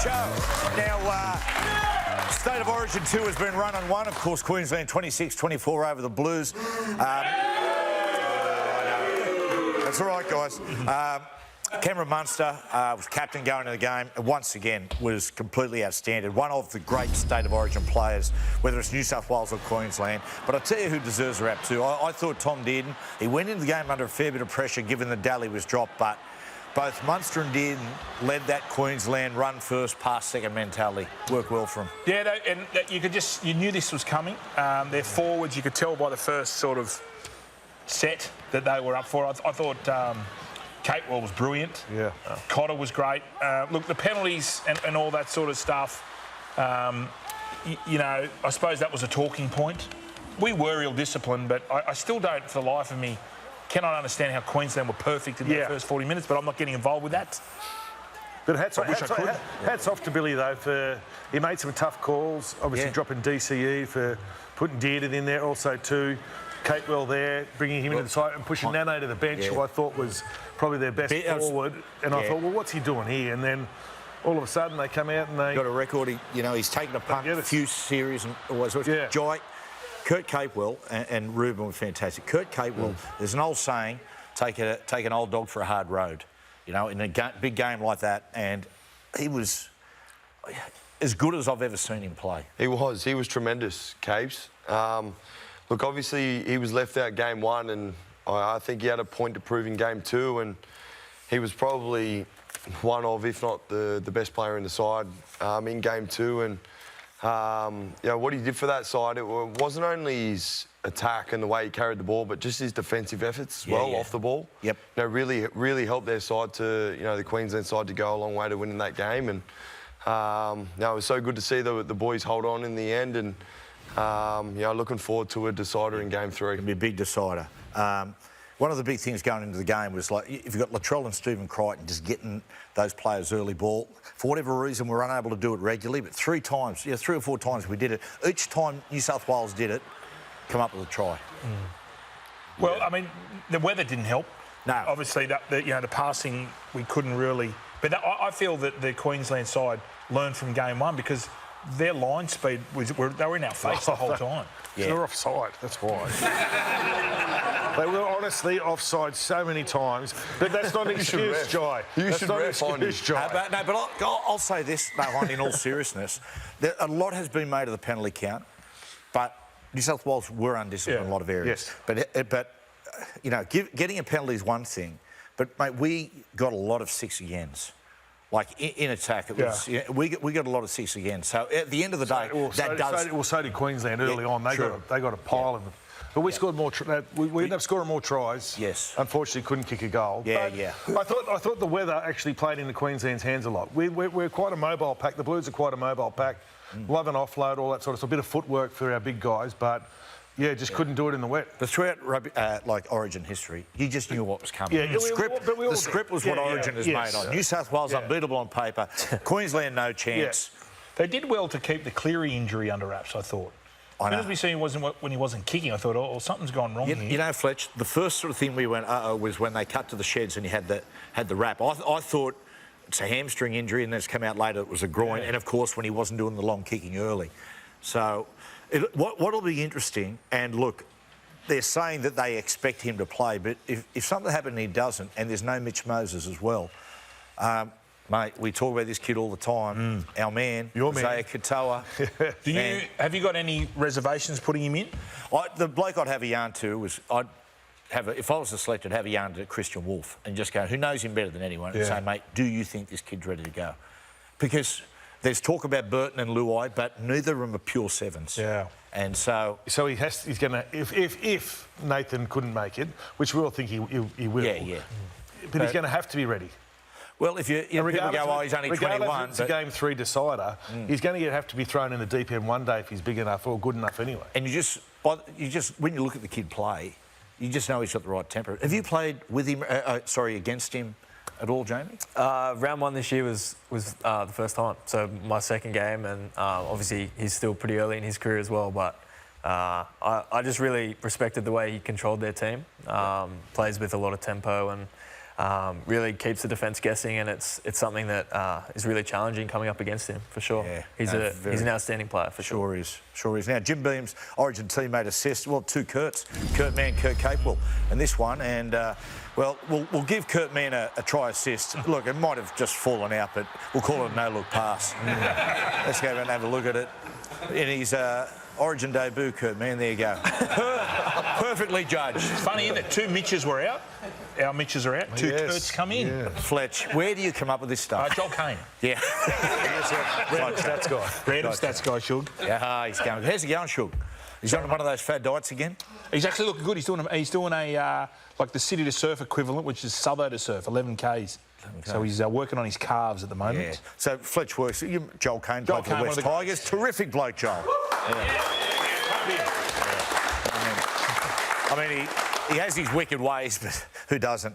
Show. Now, State of Origin 2 has been run on one. Of course, Queensland 26-24 over the Blues. That's all right, guys. Cameron Munster was captain going into the game, and once again was completely outstanding. One of the great State of Origin players, whether it's New South Wales or Queensland. But I'll tell you who deserves a rap too. I thought Tom Dearden. He went into the game under a fair bit of pressure given the Daly was dropped, but both Munster and Dearden led that Queensland run first, pass second mentality. Worked well for them. Yeah, and you knew this was coming. Their forwards, you could tell by the first sort of set that they were up for. I thought Catewell was brilliant. Yeah. Cotter was great. Look, the penalties and all that sort of stuff, you know, I suppose that was a talking point. We were ill-disciplined, but I still don't, for the life of me, cannot understand how Queensland were perfect in the first 40 minutes, but I'm not getting involved with that. But hats off to Billy, though, for he made some tough calls, obviously dropping DCE, for putting Dearden in there, also too. Catewell there, bringing him into the side and pushing Nano to the bench, who I thought was probably their best forward. And I thought, well, what's he doing here? And then all of a sudden they come out and they got a record. He's taken a punt, a few series, and always. Jai, Kurt Capewell and Ruben were fantastic. Kurt Capewell, there's an old saying, take an old dog for a hard road. You know, in a big game like that, and he was as good as I've ever seen him play. He was tremendous, Capes. Look, obviously he was left out game one, and I think he had a point to prove in game two, and he was probably one of, if not the best player in the side in game two. And you know, what he did for that side, it wasn't only his attack and the way he carried the ball, but just his defensive efforts off the ball. Yep. You know, really helped their side to, you know, the Queensland side to go a long way to winning that game. And you know, it was so good to see the boys hold on in the end, and you know, looking forward to a decider in game three. It'll be a big decider. One of the big things going into the game was, like, if you've got Latrell and Stephen Crichton just getting those players early ball. For whatever reason, we're unable to do it regularly, but 3 or 4 times we did it. Each time New South Wales did it, come up with a try. Well, I mean, the weather didn't help. No. Obviously, the passing, we couldn't really. But I feel that the Queensland side learned from game one, because their line speed they were in our face the whole time. Yeah. They're offside, that's why. They were honestly offside so many times, but that's not an excuse, Jai. That's not an excuse, Jai. But I'll say this, in all seriousness, a lot has been made of the penalty count, but New South Wales were undisciplined in a lot of areas. Yes. But you know, getting a penalty is one thing, but mate, we got a lot of 6 agains. Like in attack, it was, we got a lot of 6 again. So at the end of the day, so did Queensland early on. They got a pile in them. But we scored more. We ended up scoring more tries. Yes. Unfortunately, couldn't kick a goal. I thought the weather actually played into Queensland's hands a lot. We're quite a mobile pack. The Blues are quite a mobile pack. Love and offload, all that sort of stuff. A bit of footwork for our big guys, but couldn't do it in the wet. But throughout like Origin history, you just knew what was coming. Yeah, the script was what Origin is made on. New South Wales unbeatable on paper. Queensland no chance. They did well to keep the Cleary injury under wraps, I thought. As soon as we seen when he wasn't kicking, I thought, oh, something's gone wrong here. You know, Fletch, the first sort of thing we went, was when they cut to the sheds and he had the wrap. I thought it's a hamstring injury, and then it's come out later it was a groin. And of course, when he wasn't doing the long kicking early. So what'll be interesting, and look, they're saying that they expect him to play, but if something happened and he doesn't, and there's no Mitch Moses as well, mate, we talk about this kid all the time. Our man, Isaiah Katoa. Have you got any reservations putting him in? The bloke I'd have a yarn to was, if I was a selector, I'd have a yarn to Christian Wolf and just go, who knows him better than anyone, and say, mate, do you think this kid's ready to go? Because there's talk about Burton and Luai, but neither of them are pure sevens. Yeah. And so he's going to, if Nathan couldn't make it, which we all think he will. But he's going to have to be ready. Well, if people go, he's only 21. It's a game 3 decider. He's going to have to be thrown in the deep end one day if he's big enough or good enough anyway. And you just when you look at the kid play, you just know he's got the right temper. Have you played with him? Against him at all, Jamie? Round 1 this year was the first time. So my second game, and obviously he's still pretty early in his career as well. But I just really respected the way he controlled their team. Plays with a lot of tempo, and really keeps the defence guessing, and it's something that is really challenging coming up against him for sure. Yeah, He's an outstanding player for sure. Sure is. Now, Jim Beam's Origin teammate assist, well, 2 Kurts, Kurt Mann, Kurt Capewell, and this one, and well, we'll give Kurt Mann a try assist. Look, it might have just fallen out, but we'll call it a no-look pass. Let's go and have a look at it. In his Origin debut, Kurt Mann, there you go. Perfectly judged. It's funny, isn't it? 2 Mitches were out. Our Mitches are out. 2 Kurts come in. Yeah. Fletch, where do you come up with this stuff? Joel Kane. Yeah. Random stats guy. Random stats guy, Shug. Yeah, he's going. How's he going, Shug? He's on one of those fad diets again? He's actually looking good. He's doing a like the city to surf equivalent, which is Subbo to surf, 11 Ks. So he's working on his calves at the moment. Yeah. So Fletch works. Joel Kane played for the West Tigers. Terrific bloke, Joel. I mean, he has his wicked ways, but who doesn't?